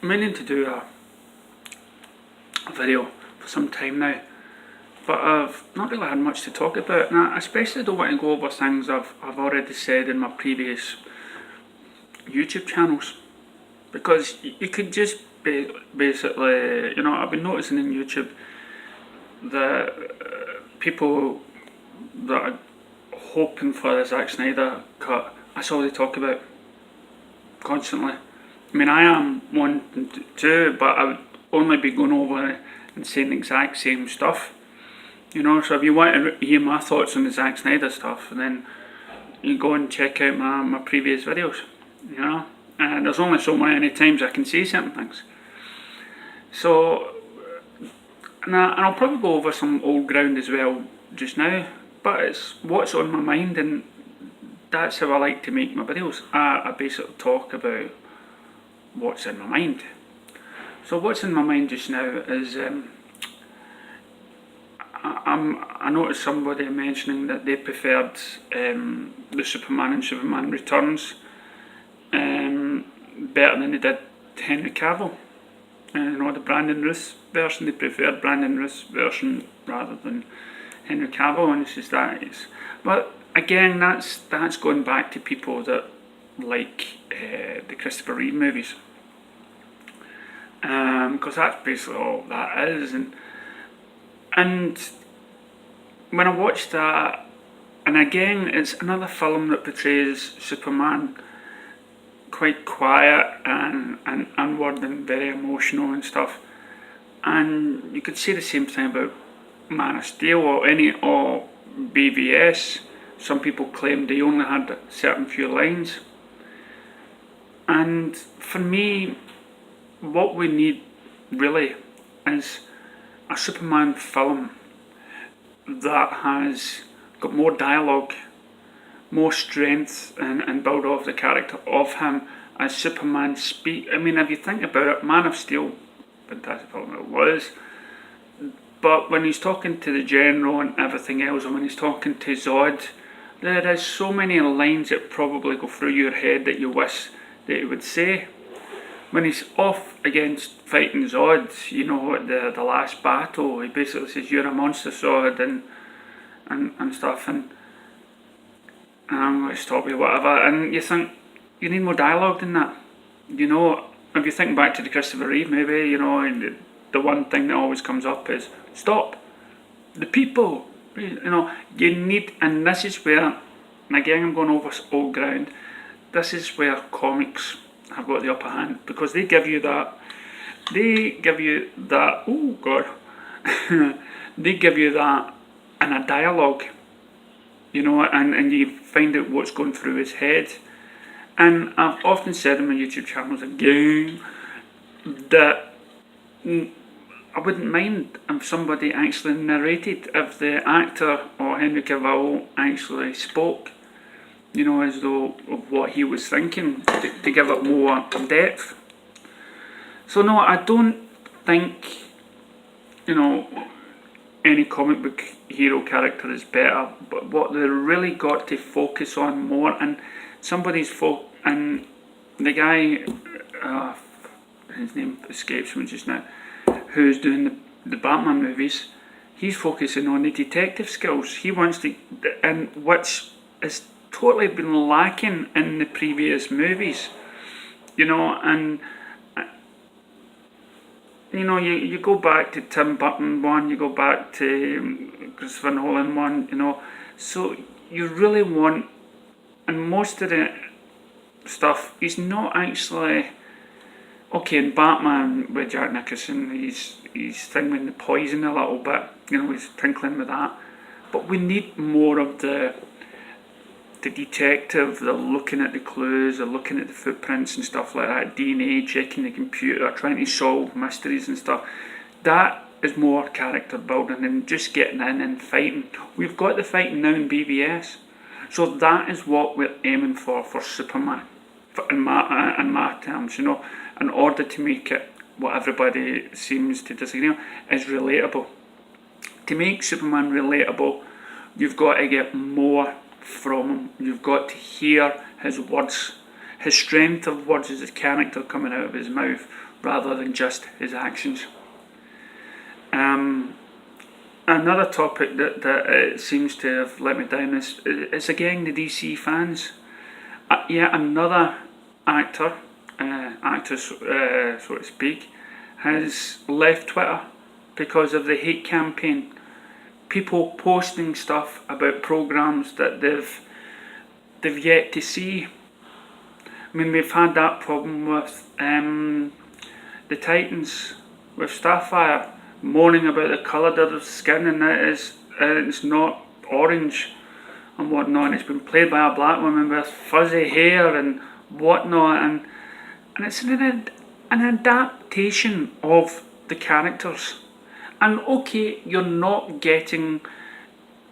I'm meaning to do a video for some time now, but I've not really had much to talk about, and I especially don't want to go over things I've already said in my previous YouTube channels, because you could just basically, I've been noticing in YouTube that people that are hoping for the Zack Snyder cut, that's all they talk about constantly. I mean, I am one too, but I would only be going over and saying the exact same stuff. So if you want to hear my thoughts on the Zack Snyder stuff, then you go and check out my previous videos, and there's only so many times I can say certain things. So, and I'll probably go over some old ground as well just now, but it's what's on my mind, and that's how I like to make my videos. I basically talk about what's in my mind. So what's in my mind just now is I noticed somebody mentioning that they preferred the Superman and Superman Returns better than they did Henry Cavill. The Brandon Routh version, they preferred Brandon Routh's version rather than Henry Cavill, and it's just that. But again, that's going back to people that like the Christopher Reeve movies, because that's basically all that is. And when I watched that, and again, it's another film that portrays Superman quite quiet and inward and very emotional and stuff. And you could say the same thing about Man of Steel or BVS. Some people claimed they only had a certain few lines. And for me, what we need really is a Superman film that has got more dialogue, more strength, and build off the character of him as Superman speak. I mean, if you think about it, Man of Steel, fantastic film it was, but when he's talking to the General and everything else, and when he's talking to Zod, there is so many lines that probably go through your head that you wish that he would say. When he's off against fighting Zod, at the last battle, he basically says, "You're a monster, Zod," and stuff, and I'm going to stop you, whatever. And you think, you need more dialogue than that. If you think back to the Christopher Reeve movie, the one thing that always comes up is, stop, the people. You need, and this is where, and again I'm going over old ground, this is where comics have got the upper hand, because they give you that, oh God, they give you that in a dialogue, and you find out what's going through his head. And I've often said in my YouTube channels again that I wouldn't mind if somebody actually narrated, if the actor or Henry Cavill actually spoke, as though of what he was thinking, to give it more depth. So no, I don't think, any comic book hero character is better, but what they really got to focus on more, and and the guy, his name escapes me just now, who's doing the Batman movies, he's focusing on the detective skills. He wants to, and which has totally been lacking in the previous movies, and you go back to Tim Burton one, you go back to Christopher Nolan one, so you really want, and most of the stuff, he's not actually, okay, in Batman with Jack Nicholson, he's tingling the poison a little bit, he's tinkling with that, but we need more of the detective, the looking at the clues, the looking at the footprints and stuff like that, DNA, checking the computer, trying to solve mysteries and stuff. That is more character building than just getting in and fighting. We've got the fighting now in BVS, so that is what we're aiming for Superman, in my terms, in order to make it what everybody seems to disagree on, is relatable. To make Superman relatable, you've got to get more from him. You've got to hear his words, his strength of words is his character coming out of his mouth rather than just his actions. Another topic that seems to have let me down is again the DC fans. Yet another actor, so to speak, has left Twitter because of the hate campaign. People posting stuff about programs that they've yet to see. I mean, we've had that problem with the Titans, with Starfire, moaning about the colour of their skin, and it's not orange and whatnot, and it's been played by a black woman with fuzzy hair and whatnot, and it's an adaptation of the characters. And okay, you're not getting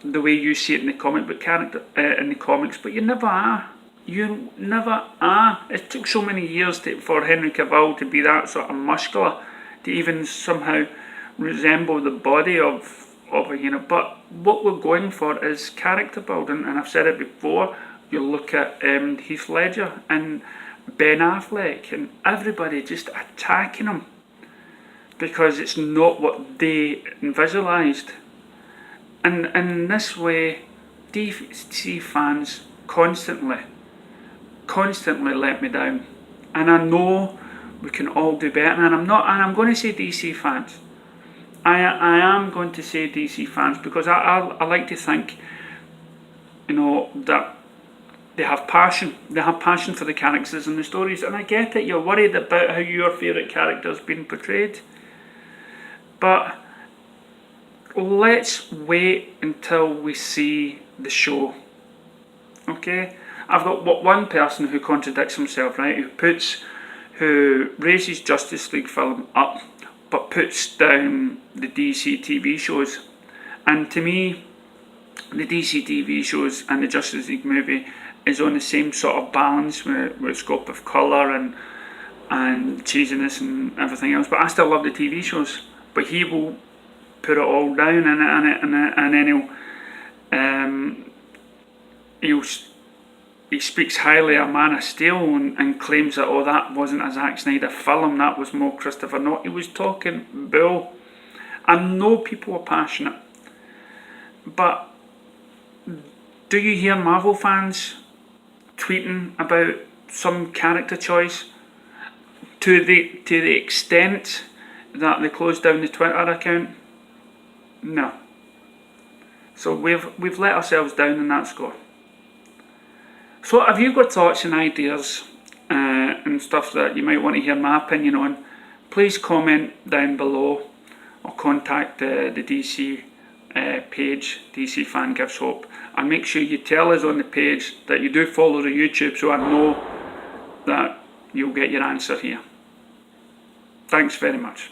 the way you see it in the comic book character in the comics, but you never are. You never are. It took so many years for Henry Cavill to be that sort of muscular, to even somehow resemble the body of a hero. But what we're going for is character building, and I've said it before. You look at Heath Ledger and Ben Affleck and everybody just attacking him because it's not what they visualised. And in this way, DC fans constantly let me down. And I know we can all do better. And I'm going to say DC fans. I am going to say DC fans because I like to think, that they have passion. They have passion for the characters and the stories. And I get it. You're worried about how your favourite character's been portrayed. But let's wait until we see the show. Okay? I've got one person who contradicts himself, right? Who raises Justice League film up, but puts down the DC TV shows. And to me, the DC TV shows and the Justice League movie is on the same sort of balance with scope of colour and cheesiness and everything else. But I still love the TV shows. But he will put it all down and then he speaks highly of Man of Steel and claims that that wasn't a Zack Snyder film, that was more Christopher Nolan. He was talking bull. I know people are passionate, but do you hear Marvel fans tweeting about some character choice to the extent that they closed down the Twitter account? No. So we've let ourselves down in that score. So have you got thoughts and ideas and stuff that you might want to hear my opinion on? Please comment down below or contact the DC page, DC Fan Gives Hope, and make sure you tell us on the page that you do follow the YouTube so I know that you'll get your answer here. Thanks very much.